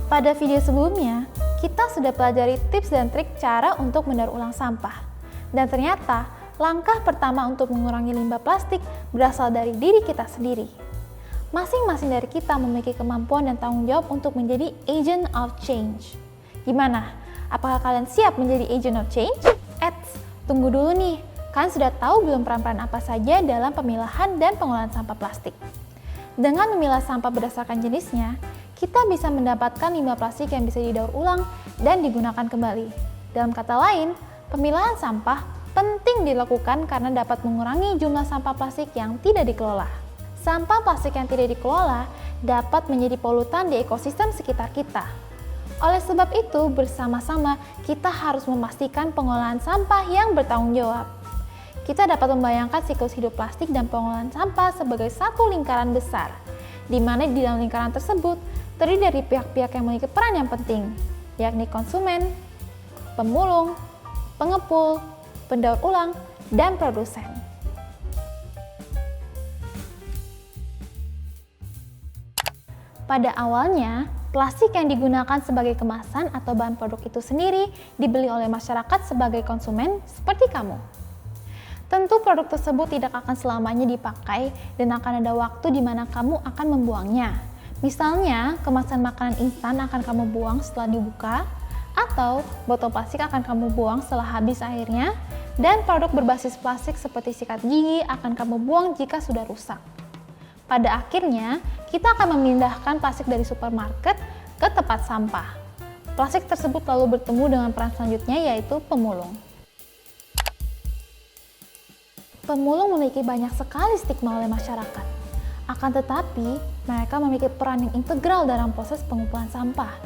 Pada video sebelumnya, kita sudah pelajari tips dan trik cara untuk mendaur ulang sampah. Dan ternyata, langkah pertama untuk mengurangi limbah plastik berasal dari diri kita sendiri. Masing-masing dari kita memiliki kemampuan dan tanggung jawab untuk menjadi agent of change. Gimana? Apakah kalian siap menjadi agent of change? Tunggu dulu nih, kalian sudah tahu belum peran-peran apa saja dalam pemilahan dan pengolahan sampah plastik? Dengan memilah sampah berdasarkan jenisnya, kita bisa mendapatkan limbah plastik yang bisa didaur ulang dan digunakan kembali. Dalam kata lain, pemilahan sampah penting dilakukan karena dapat mengurangi jumlah sampah plastik yang tidak dikelola. Sampah plastik yang tidak dikelola dapat menjadi polutan di ekosistem sekitar kita. Oleh sebab itu, bersama-sama kita harus memastikan pengolahan sampah yang bertanggung jawab. Kita dapat membayangkan siklus hidup plastik dan pengolahan sampah sebagai satu lingkaran besar, di mana di dalam lingkaran tersebut terdiri dari pihak-pihak yang memiliki peran yang penting, yakni konsumen, pemulung, pengepul, pendaur ulang, dan produsen. Pada awalnya, plastik yang digunakan sebagai kemasan atau bahan produk itu sendiri dibeli oleh masyarakat sebagai konsumen seperti kamu. Tentu produk tersebut tidak akan selamanya dipakai dan akan ada waktu di mana kamu akan membuangnya. Misalnya, kemasan makanan instan akan kamu buang setelah dibuka, atau botol plastik akan kamu buang setelah habis airnya, dan produk berbasis plastik seperti sikat gigi akan kamu buang jika sudah rusak. Pada akhirnya, kita akan memindahkan plastik dari supermarket ke tempat sampah. Plastik tersebut lalu bertemu dengan peran selanjutnya, yaitu pemulung. Pemulung memiliki banyak sekali stigma oleh masyarakat. Akan tetapi, mereka memiliki peran yang integral dalam proses pengumpulan sampah.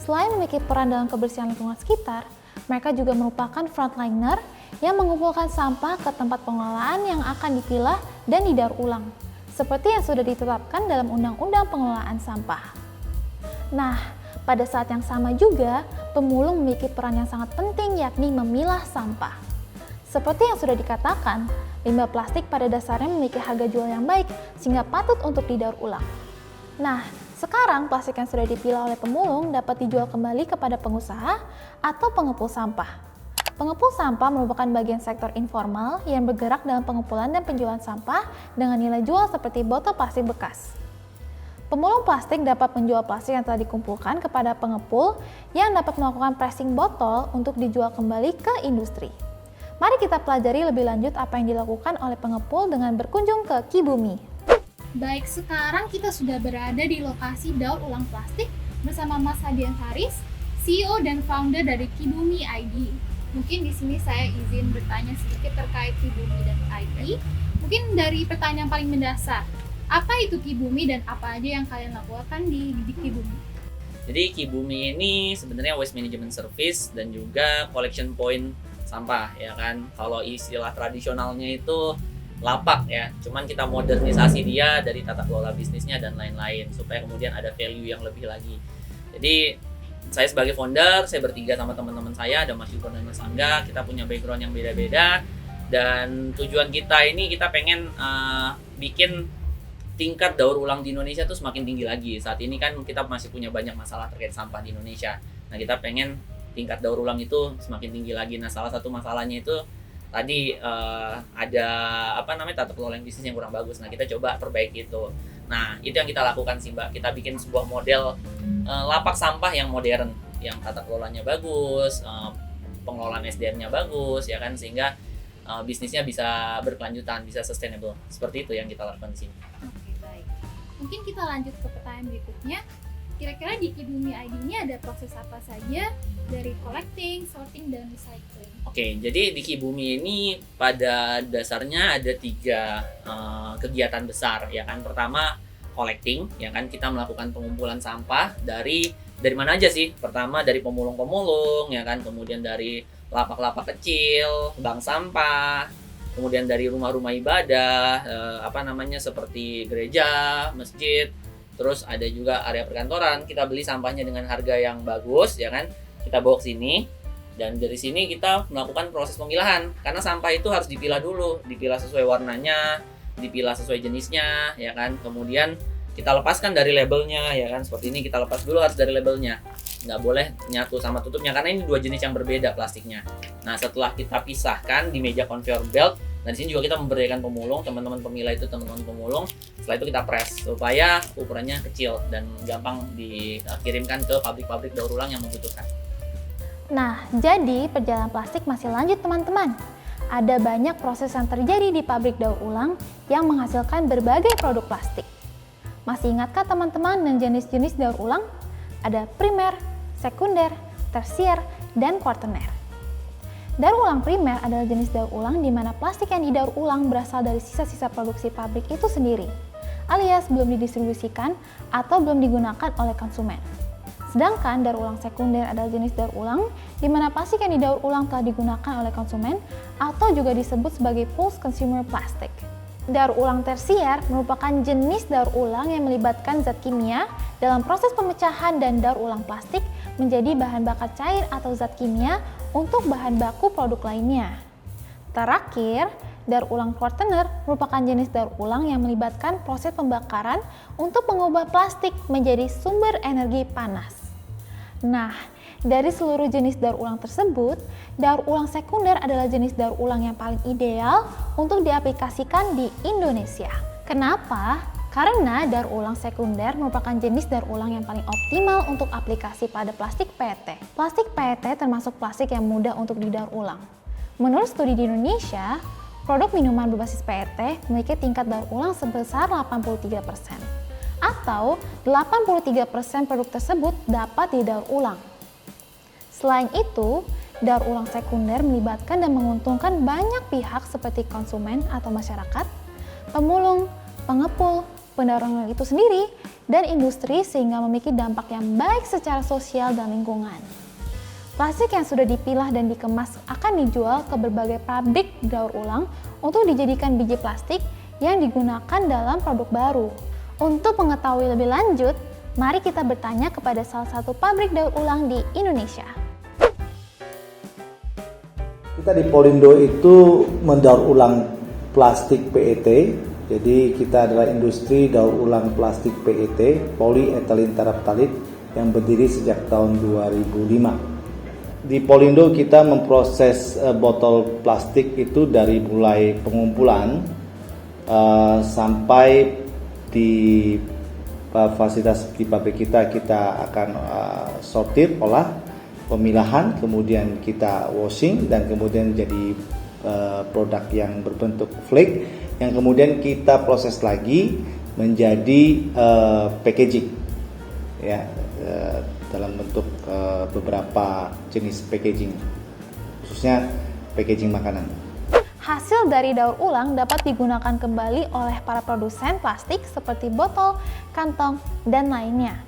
Selain memiliki peran dalam kebersihan lingkungan sekitar, mereka juga merupakan frontliner yang mengumpulkan sampah ke tempat pengolahan yang akan dipilah dan didaur ulang, seperti yang sudah ditetapkan dalam Undang-Undang Pengelolaan Sampah. Nah, pada saat yang sama juga, pemulung memiliki peran yang sangat penting, yakni memilah sampah. Seperti yang sudah dikatakan, limbah plastik pada dasarnya memiliki harga jual yang baik sehingga patut untuk didaur ulang. Nah, sekarang plastik yang sudah dipilah oleh pemulung dapat dijual kembali kepada pengusaha atau pengepul sampah. Pengepul sampah merupakan bagian sektor informal yang bergerak dalam pengumpulan dan penjualan sampah dengan nilai jual seperti botol plastik bekas. Pemulung plastik dapat menjual plastik yang telah dikumpulkan kepada pengepul yang dapat melakukan pressing botol untuk dijual kembali ke industri. Mari kita pelajari lebih lanjut apa yang dilakukan oleh pengepul dengan berkunjung ke Kibumi. Baik, sekarang kita sudah berada di lokasi daur ulang plastik bersama Mas Hadian Haris, CEO dan founder dari Kibumi ID. Mungkin di sini saya izin bertanya sedikit terkait Kibumi dan ID. Mungkin dari pertanyaan paling mendasar, apa itu Kibumi dan apa aja yang kalian lakukan di Kibumi? Jadi Kibumi ini sebenarnya waste management service dan juga collection point sampah, ya kan. Kalau istilah tradisionalnya itu lapak ya, cuman kita modernisasi dia dari tata kelola bisnisnya dan lain-lain supaya kemudian ada value yang lebih lagi. Jadi saya sebagai founder, saya bertiga sama teman-teman saya, ada Mas Yukon dan Mas Angga, kita punya background yang beda-beda dan tujuan kita ini kita pengen bikin tingkat daur ulang di Indonesia tuh semakin tinggi lagi. Saat ini kan kita masih punya banyak masalah terkait sampah di Indonesia. Nah, kita pengen tingkat daur ulang itu semakin tinggi lagi. Nah, salah satu masalahnya itu tadi ada tata kelola bisnis yang kurang bagus. Nah, kita coba perbaiki itu. Nah, itu yang kita lakukan sih, Mbak. Kita bikin sebuah model lapak sampah yang modern, yang tata kelolanya bagus, pengelolaan SDM-nya bagus, ya kan, sehingga bisnisnya bisa berkelanjutan, bisa sustainable. Seperti itu yang kita lakukan di sini. Oke, baik. Mungkin kita lanjut ke pertanyaan berikutnya. Kira-kira di Kibumi ID ini ada proses apa saja dari collecting, sorting, dan recycling? Oke, jadi di Kibumi ini pada dasarnya ada 3 kegiatan besar, ya kan. Pertama, collecting, ya kan, kita melakukan pengumpulan sampah dari mana aja sih? Pertama dari pemulung-pemulung, ya kan, kemudian dari lapak-lapak kecil, bank sampah, kemudian dari rumah-rumah ibadah, seperti gereja, masjid. Terus ada juga area perkantoran, kita beli sampahnya dengan harga yang bagus, ya kan. Kita bawa ke sini dan dari sini kita melakukan proses pemilahan karena sampah itu harus dipilah dulu, dipilah sesuai warnanya, dipilah sesuai jenisnya, ya kan. Kemudian kita lepaskan dari labelnya ya kan, seperti ini kita lepas dulu harus dari labelnya, nggak boleh nyatu sama tutupnya karena ini dua jenis yang berbeda plastiknya. Nah setelah kita pisahkan di meja conveyor belt, nah di sini juga kita memberdayakan pemulung, teman-teman pemilah itu teman-teman pemulung, setelah itu kita press supaya ukurannya kecil dan gampang dikirimkan ke pabrik-pabrik daur ulang yang membutuhkan. Nah, jadi perjalanan plastik masih lanjut teman-teman. Ada banyak proses yang terjadi di pabrik daur ulang yang menghasilkan berbagai produk plastik. Masih ingatkah teman-teman dengan jenis-jenis daur ulang? Ada primer, sekunder, tersier, dan kuartener. Daur ulang primer adalah jenis daur ulang di mana plastik yang didaur ulang berasal dari sisa-sisa produksi pabrik itu sendiri, alias belum didistribusikan atau belum digunakan oleh konsumen. Sedangkan daur ulang sekunder adalah jenis daur ulang di mana plastik yang didaur ulang telah digunakan oleh konsumen atau juga disebut sebagai post-consumer plastic. Daur ulang tersier merupakan jenis daur ulang yang melibatkan zat kimia dalam proses pemecahan dan daur ulang plastik menjadi bahan bakar cair atau zat kimia untuk bahan baku produk lainnya. Terakhir, daur ulang kuartener merupakan jenis daur ulang yang melibatkan proses pembakaran untuk mengubah plastik menjadi sumber energi panas. Nah, dari seluruh jenis daur ulang tersebut, daur ulang sekunder adalah jenis daur ulang yang paling ideal untuk diaplikasikan di Indonesia. Kenapa? Karena daur ulang sekunder merupakan jenis daur ulang yang paling optimal untuk aplikasi pada plastik PET. Plastik PET termasuk plastik yang mudah untuk didaur ulang. Menurut studi di Indonesia, produk minuman berbasis PET memiliki tingkat daur ulang sebesar 83%. Atau 83% produk tersebut dapat didaur ulang. Selain itu, daur ulang sekunder melibatkan dan menguntungkan banyak pihak seperti konsumen atau masyarakat, pemulung, pengepul, pendaur ulang itu sendiri, dan industri sehingga memiliki dampak yang baik secara sosial dan lingkungan. Plastik yang sudah dipilah dan dikemas akan dijual ke berbagai pabrik daur ulang untuk dijadikan biji plastik yang digunakan dalam produk baru. Untuk mengetahui lebih lanjut, mari kita bertanya kepada salah satu pabrik daur ulang di Indonesia. Kita di Polindo itu mendaur ulang plastik PET. Jadi kita adalah industri daur ulang plastik PET, polyethylene terephthalate, yang berdiri sejak tahun 2005. Di Polindo kita memproses botol plastik itu dari mulai pengumpulan sampai di fasilitas di pabrik kita akan sortir, olah, pemilahan, kemudian kita washing dan kemudian jadi produk yang berbentuk flake yang kemudian kita proses lagi menjadi packaging ya, dalam bentuk beberapa jenis packaging, khususnya packaging makanan. Hasil dari daur ulang dapat digunakan kembali oleh para produsen plastik seperti botol, kantong, dan lainnya.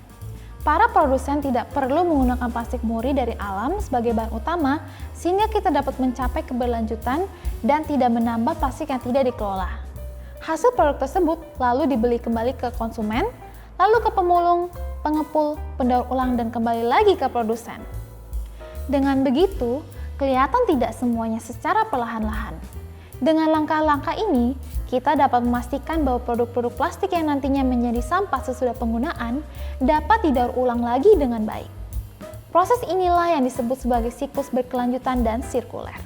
Para produsen tidak perlu menggunakan plastik murni dari alam sebagai bahan utama sehingga kita dapat mencapai keberlanjutan dan tidak menambah plastik yang tidak dikelola. Hasil produk tersebut lalu dibeli kembali ke konsumen, lalu ke pemulung, pengepul, pendaur ulang, dan kembali lagi ke produsen. Dengan begitu, kelihatan tidak semuanya secara perlahan-lahan. Dengan langkah-langkah ini, kita dapat memastikan bahwa produk-produk plastik yang nantinya menjadi sampah sesudah penggunaan dapat didaur ulang lagi dengan baik. Proses inilah yang disebut sebagai siklus berkelanjutan dan sirkuler.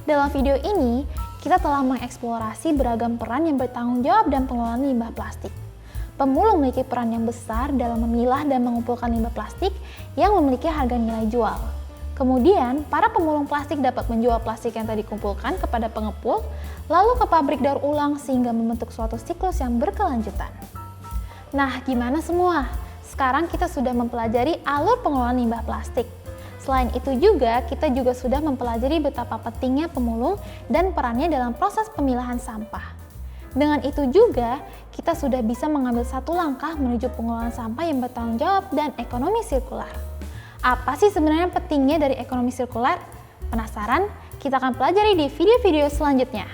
Dalam video ini, kita telah mengeksplorasi beragam peran yang bertanggung jawab dalam pengelolaan limbah plastik. Pemulung memiliki peran yang besar dalam memilah dan mengumpulkan limbah plastik yang memiliki harga nilai jual. Kemudian, para pemulung plastik dapat menjual plastik yang tadi dikumpulkan kepada pengepul, lalu ke pabrik daur ulang sehingga membentuk suatu siklus yang berkelanjutan. Nah, gimana semua? Sekarang kita sudah mempelajari alur pengelolaan limbah plastik. Selain itu juga, kita juga sudah mempelajari betapa pentingnya pemulung dan perannya dalam proses pemilahan sampah. Dengan itu juga, kita sudah bisa mengambil satu langkah menuju pengelolaan sampah yang bertanggung jawab dan ekonomi sirkular. Apa sih sebenarnya pentingnya dari ekonomi sirkular? Penasaran? Kita akan pelajari di video-video selanjutnya.